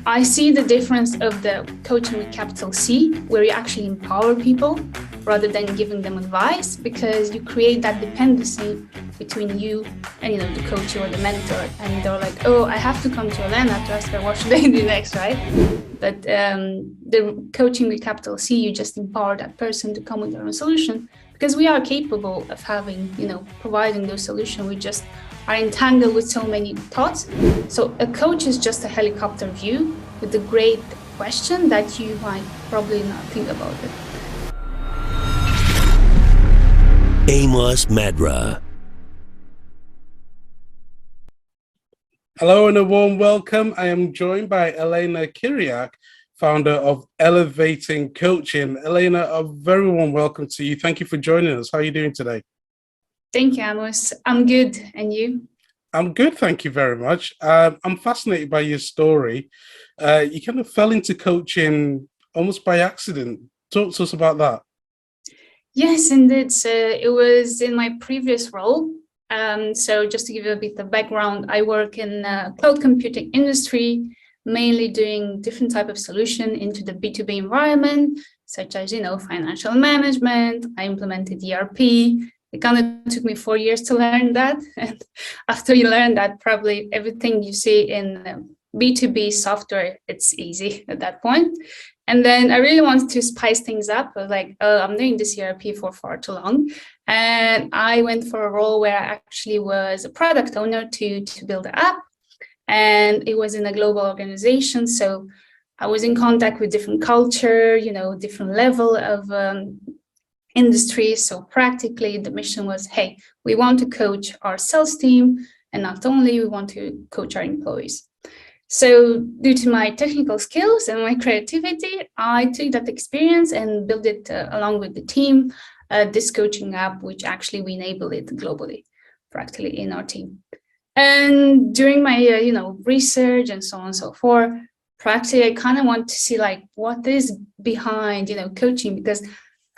I see the difference of the coaching with capital C, where you actually empower people rather than giving them advice, because you create that dependency between you and the coach or the mentor, and they're like, oh, I have to come to Elena to ask her what should I do next, right? But the coaching with capital C, you just empower that person to come with their own solution, because we are capable of having, providing those solutions. We just are entangled with so many thoughts. So a coach is just a helicopter view with a great question that you might probably not think about it. Amos, Madra. Hello and a warm welcome. I am joined by Elena Chiriac, founder of Elevating Coaching. Elena, a very warm welcome to you. Thank you for joining us. How are you doing today? Thank you, Amos. I'm good. And you? I'm good, thank you very much. I'm fascinated by your story. You kind of fell into coaching almost by accident. Talk to us about that. Yes, indeed. So it was in my previous role. So just to give you a bit of background, I work in cloud computing industry, mainly doing different type of solution into the B2B environment, such as, financial management. I implemented ERP. It kind of took me 4 years to learn that. And after you learn that, probably everything you see in B2B software, it's easy at that point. And then I really wanted to spice things up. I was like, oh, I'm doing this ERP for far too long. And I went for a role where I actually was a product owner to build an app. And it was in a global organization. So I was in contact with different culture, different level of industry. So practically the mission was, hey, we want to coach our sales team, and not only, we want to coach our employees. So due to my technical skills and my creativity, I took that experience and built it along with the team, this coaching app, which actually we enable it globally, practically in our team. And during my, research and so on and so forth, practically I kind of want to see like what is behind, coaching, because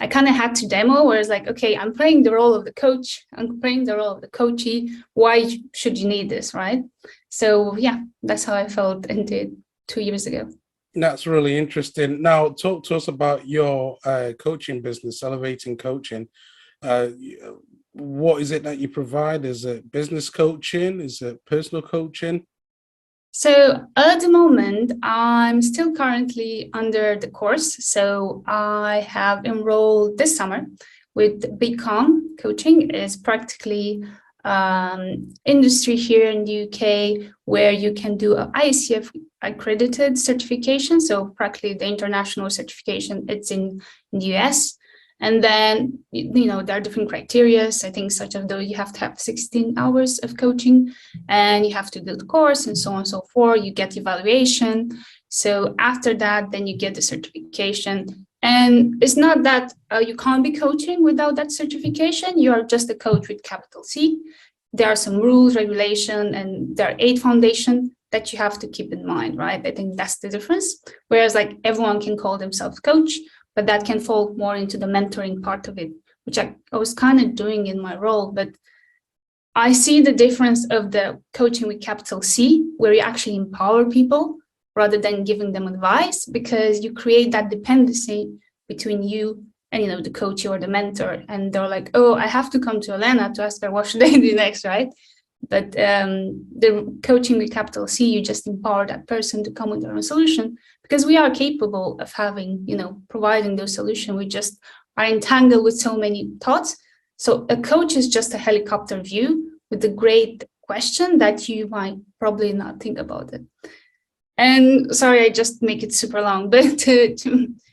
I kind of had to demo where it's like, okay, I'm playing the role of the coach, I'm playing the role of the coachee. Why should you need this, right? So yeah, that's how I felt into it 2 years ago. That's really interesting. Now, talk to us about your coaching business, Elevating Coaching. What is it that you provide? Is it business coaching? Is it personal coaching? So at the moment, I'm still currently under the course. So I have enrolled this summer with BCom Coaching. Is practically industry here in the UK where you can do an ICF accredited certification. So practically the international certification, it's in the US. And then, there are different criteria. I think such as though you have to have 16 hours of coaching and you have to do the course and so on and so forth. You get evaluation. So after that, then you get the certification. And it's not that you can't be coaching without that certification. You are just a coach with capital C. There are some rules, regulation, and there are 8 foundations that you have to keep in mind, right? I think that's the difference. Whereas like everyone can call themselves coach, but that can fall more into the mentoring part of it, which I was kind of doing in my role. But I see the difference of the coaching with capital C, where you actually empower people rather than giving them advice, because you create that dependency between you and the coach or the mentor. And they're like, oh, I have to come to Elena to ask her what should I do next, right? But the coaching with capital C, you just empower that person to come with their own solution, because we are capable of having, providing those solutions. We just are entangled with so many thoughts. So a coach is just a helicopter view with a great question that you might probably not think about it. And sorry, I just make it super long, but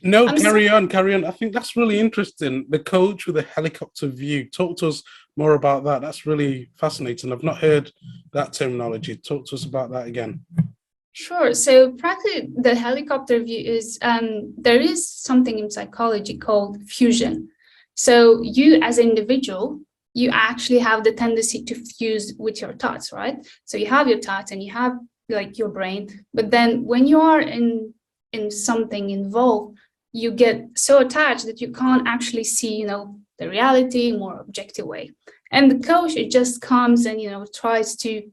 No, carry on. I think that's really interesting. The coach with a helicopter view. Talk to us more about that. That's really fascinating. I've not heard that terminology. Talk to us about that again. Sure. So practically the helicopter view is, there is something in psychology called fusion. So you as an individual, you actually have the tendency to fuse with your thoughts, right? So you have your thoughts and you have like your brain, but then when you are in something involved, you get so attached that you can't actually see, the reality more objective way. And the coach, it just comes and, tries to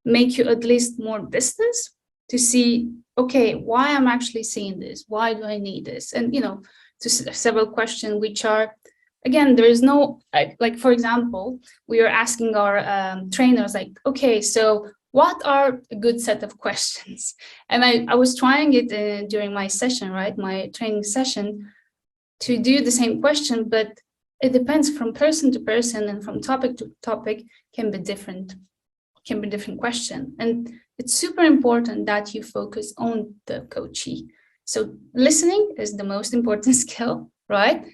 make you at least more distance to see, okay, why I'm actually seeing this? Why do I need this? And, to several questions, which are, again, there is no, like, for example, we are asking our trainers, like, okay, so what are a good set of questions? And I was trying it during my session, right? My training session, to do the same question, but it depends from person to person and from topic to topic, can be different question. And it's super important that you focus on the coachee. So listening is the most important skill, right?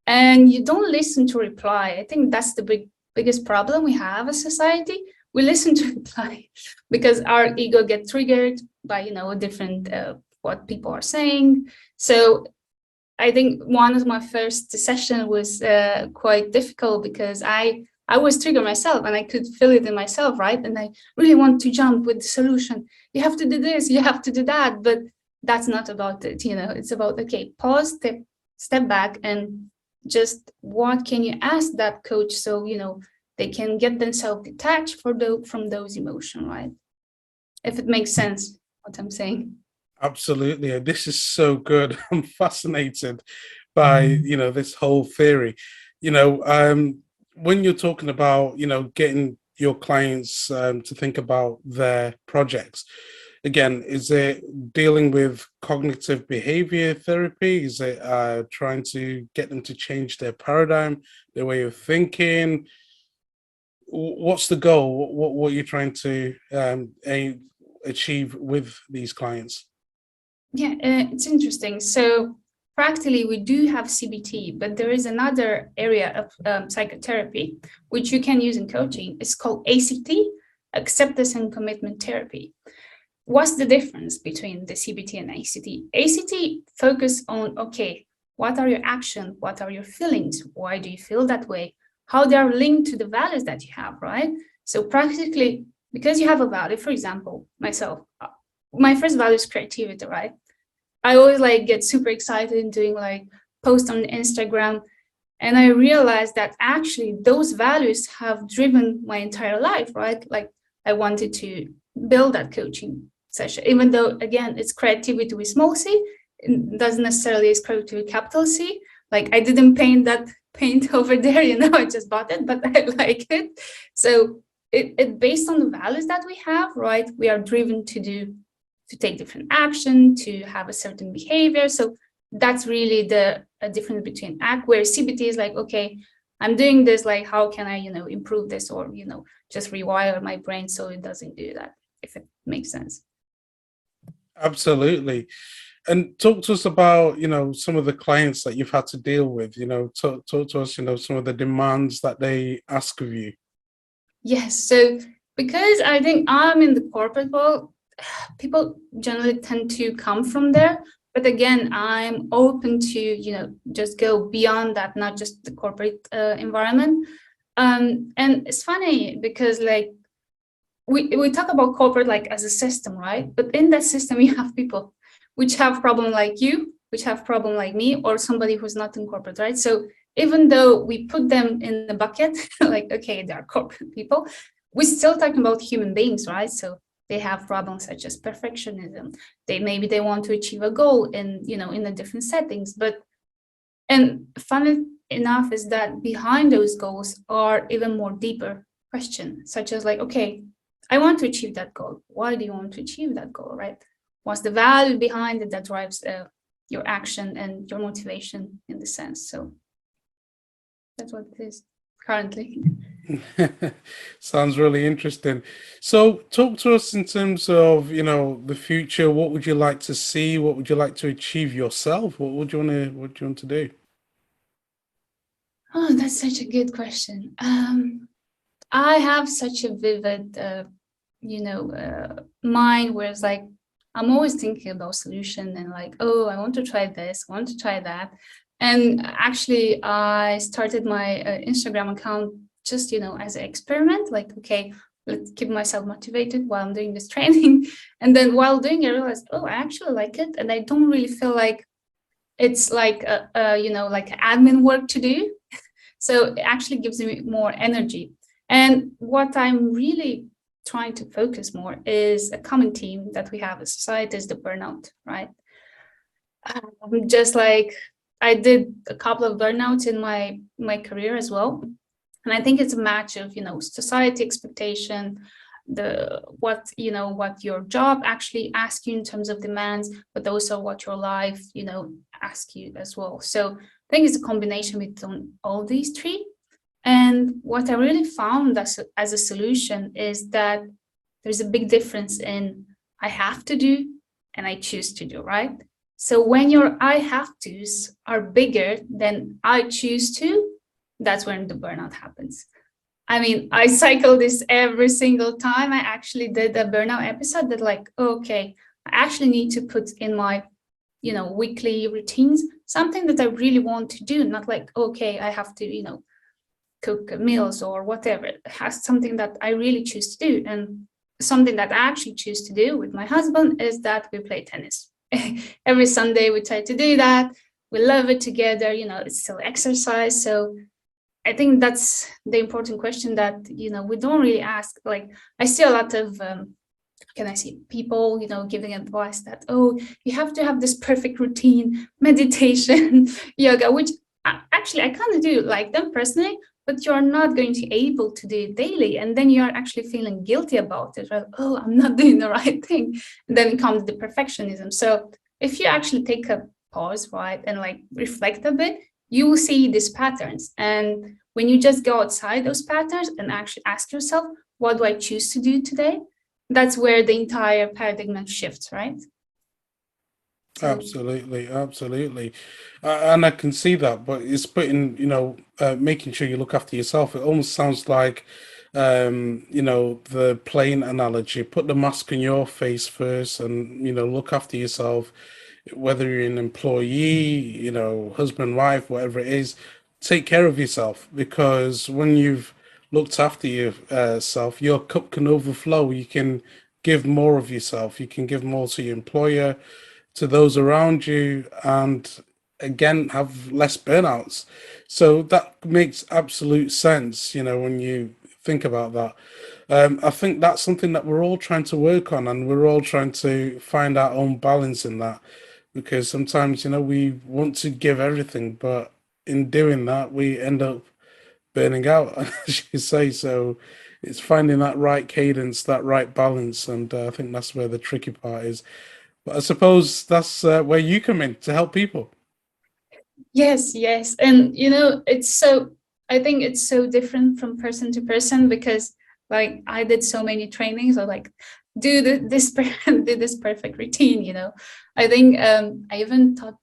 And you don't listen to reply. I think that's the biggest problem we have as society. We listen to reply because our ego get triggered by, different what people are saying. So I think one of my first session was quite difficult because I was triggered myself and I could feel it in myself, right? And I really want to jump with the solution. You have to do this, you have to do that, but that's not about it. It's about, okay, pause, step back, and just what can you ask that coach so, they can get themselves detached from those emotions, right? If it makes sense, what I'm saying. Absolutely. This is so good. I'm fascinated by, this whole theory. When you're talking about, getting your clients to think about their projects, again, is it dealing with cognitive behavior therapy? Is it trying to get them to change their paradigm, their way of thinking? What's the goal? What are you trying to achieve with these clients? Yeah, it's interesting. So practically, we do have CBT, but there is another area of psychotherapy, which you can use in coaching. It's called ACT, Acceptance and Commitment Therapy. What's the difference between the CBT and ACT? ACT focus on, okay, what are your actions? What are your feelings? Why do you feel that way? How they are linked to the values that you have, right? So practically, because you have a value, for example, myself, my first value is creativity, right? I always get super excited in doing posts on Instagram. And I realized that actually those values have driven my entire life, right? Like I wanted to build that coaching session, even though, again, it's creativity with small c, it doesn't necessarily is creativity with capital C. Like I didn't paint that paint over there, I just bought it, but I like it. So it based on the values that we have, right? We are driven to take different action, to have a certain behavior. So that's really the difference between ACT, where CBT is like, okay, I'm doing this, like, how can I, improve this, or, just rewire my brain so it doesn't do that, if it makes sense. Absolutely. And talk to us about, some of the clients that you've had to deal with, talk to us, some of the demands that they ask of you. Yes. So because I think I'm in the corporate world, people generally tend to come from there. But again, I'm open to, just go beyond that, not just the corporate environment. And it's funny because we talk about corporate as a system, right? But in that system, you have people which have problem like you, which have problem like me, or somebody who's not in corporate, right? So even though we put them in the bucket, okay, they are corporate people, we're still talking about human beings, right? So they have problems such as perfectionism. Maybe they want to achieve a goal in the different settings. And funny enough is that behind those goals are even more deeper questions, such as okay, I want to achieve that goal. Why do you want to achieve that goal, right? What's the value behind it that drives your action and your motivation in the sense? So that's what it is currently. Sounds really interesting. So talk to us in terms of, the future. What would you like to see? What would you like to achieve yourself? What do you want to do? Oh, that's such a good question. I have such a vivid, mind where it's I'm always thinking about solution and oh, I want to try this, I want to try that. And actually, I started my Instagram account just, as an experiment, okay, let's keep myself motivated while I'm doing this training. And then while doing it, I realized, oh, I actually like it. And I don't really feel like it's admin work to do. So it actually gives me more energy. And what I'm really trying to focus more is a common theme that we have as society is the burnout, right? Just like I did a couple of burnouts in my career as well. And I think it's a match of, society expectation, what your job actually asks you in terms of demands, but also what your life, asks you as well. So I think it's a combination between all these three. And what I really found as a solution is that there's a big difference in I have to do and I choose to do, right? So when your I have to's are bigger than I choose to, that's when the burnout happens. I mean, I cycle this every single time. I actually did a burnout episode that like, okay, I actually need to put in my, weekly routines, something that I really want to do, not like, okay, I have to, cook meals or whatever. It has something that I really choose to do. And something that I actually choose to do with my husband is that we play tennis. Every Sunday we try to do that. We love it together, it's still exercise. So I think that's the important question that, we don't really ask. Like I see a lot of, people, giving advice that, oh, you have to have this perfect routine, meditation, yoga, which actually I kind of do like them personally, but you're not going to be able to do it daily. And then you're actually feeling guilty about it, right? Oh, I'm not doing the right thing. And then comes the perfectionism. So if you actually take a pause, right, and like reflect a bit, you will see these patterns. And when you just go outside those patterns and actually ask yourself, what do I choose to do today? That's where the entire paradigm shifts, right? Absolutely. And I can see that, but it's putting, making sure you look after yourself. It almost sounds like, the plane analogy, put the mask on your face first and, look after yourself, whether you're an employee, husband, wife, whatever it is, take care of yourself, because when you've looked after yourself, your cup can overflow. You can give more of yourself. You can give more to your employer, to those around you, and again have less burnouts. So that makes absolute sense, when you think about that. I think that's something that we're all trying to work on, and we're all trying to find our own balance in that, because sometimes we want to give everything, but in doing that we end up burning out, as you say. So it's finding that right cadence, that right balance, and I think that's where the tricky part is. But I suppose that's where you come in to help people. Yes. And, I think it's so different from person to person, because like I did so many trainings or like do this perfect routine. I think I even thought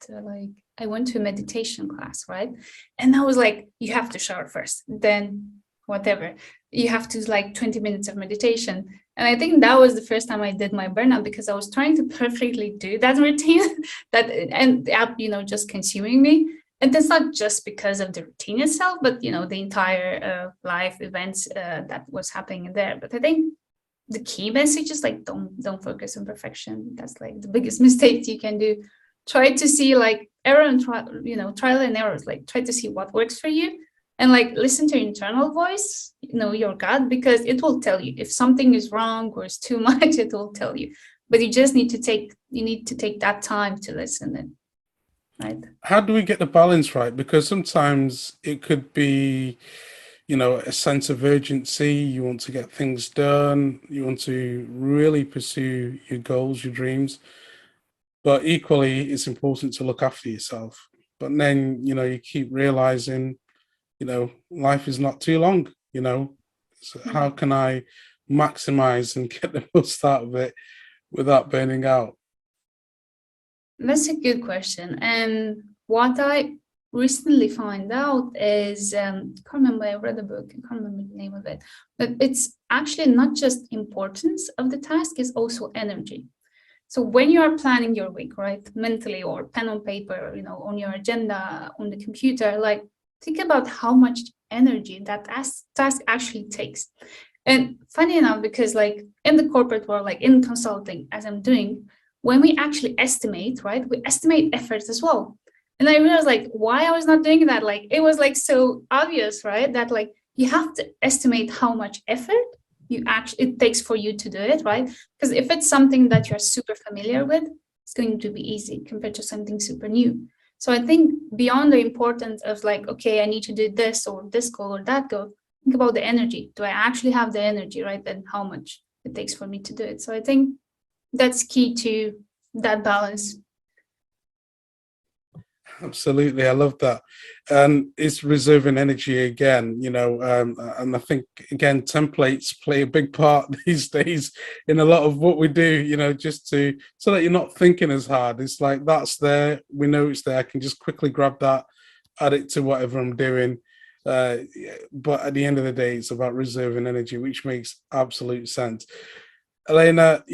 I went to a meditation class, right? And I was like, you have to shower first, then whatever. You have to 20 minutes of meditation. And I think that was the first time I did my burnout, because I was trying to perfectly do that routine and the app, just consuming me. And that's not just because of the routine itself, but, the entire life events that was happening there. But I think the key message is don't focus on perfection. That's the biggest mistake you can do. Try to see error and trial and errors, try to see what works for you. And listen to your internal voice, your gut, because it will tell you if something is wrong or is too much. It will tell you, but you just need to take that time to listen. And right. How do we get the balance right? Because sometimes it could be, a sense of urgency. You want to get things done. You want to really pursue your goals, your dreams. But equally, it's important to look after yourself. But then, you keep realizing, life is not too long, So how can I maximize and get the most out of it without burning out? That's a good question. And what I recently found out is, I can't remember, I read a book, I can't remember the name of it, but it's actually not just importance of the task, it's also energy. So when you are planning your week, right, mentally or pen on paper, on your agenda, on the computer, think about how much energy that task actually takes. And funny enough, because in the corporate world, in consulting, as I'm doing, when we actually estimate, right, we estimate efforts as well. And I realized why I was not doing that. It was so obvious, right, that you have to estimate how much effort it takes for you to do it, right? Because if it's something that you're super familiar with, it's going to be easy compared to something super new. So I think beyond the importance of like, okay, I need to do this or this goal or that goal, think about the energy. Do I actually have the energy, right? And how much it takes for me to do it. So I think that's key to that balance. Absolutely, I love that. And it's reserving energy again, and I think again templates play a big part these days in a lot of what we do, just so that you're not thinking as hard. It's like that's there, we know it's there, I can just quickly grab that, add it to whatever I'm doing. But at the end of the day, it's about reserving energy, which makes absolute sense. Elena,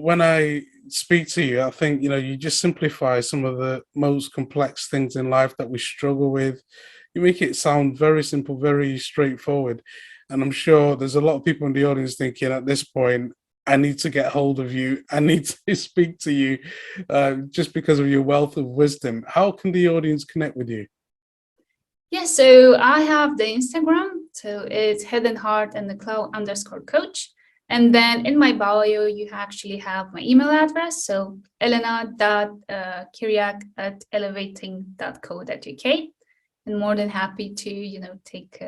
when I speak to you, I think, you just simplify some of the most complex things in life that we struggle with. You make it sound very simple, very straightforward. And I'm sure there's a lot of people in the audience thinking at this point, I need to get hold of you. I need to speak to you just because of your wealth of wisdom. How can the audience connect with you? Yeah, so I have the Instagram. So it's head and heart and the cloud_coach. And then in my bio, you actually have my email address. So elena.chiriac@elevating.co.uk. And more than happy to, take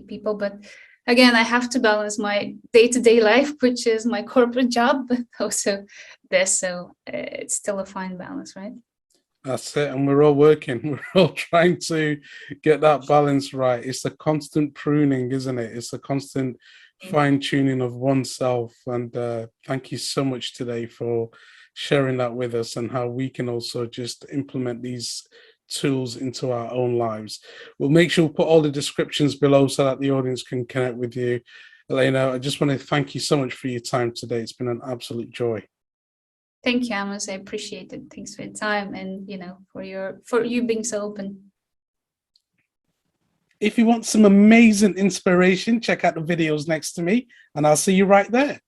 people. But again, I have to balance my day-to-day life, which is my corporate job, but also this. So it's still a fine balance, right? That's it. And we're all working. We're all trying to get that balance right. It's a constant pruning, isn't it? It's a constant fine tuning of oneself. And thank you so much today for sharing that with us and how we can also just implement these tools into our own lives. We'll make sure we'll put all the descriptions below so that the audience can connect with you. Elena, I just want to thank you so much for your time today. It's been an absolute joy. Thank you, Amos. I appreciate it. Thanks for your time and for you being so open. If you want some amazing inspiration, check out the videos next to me, and I'll see you right there.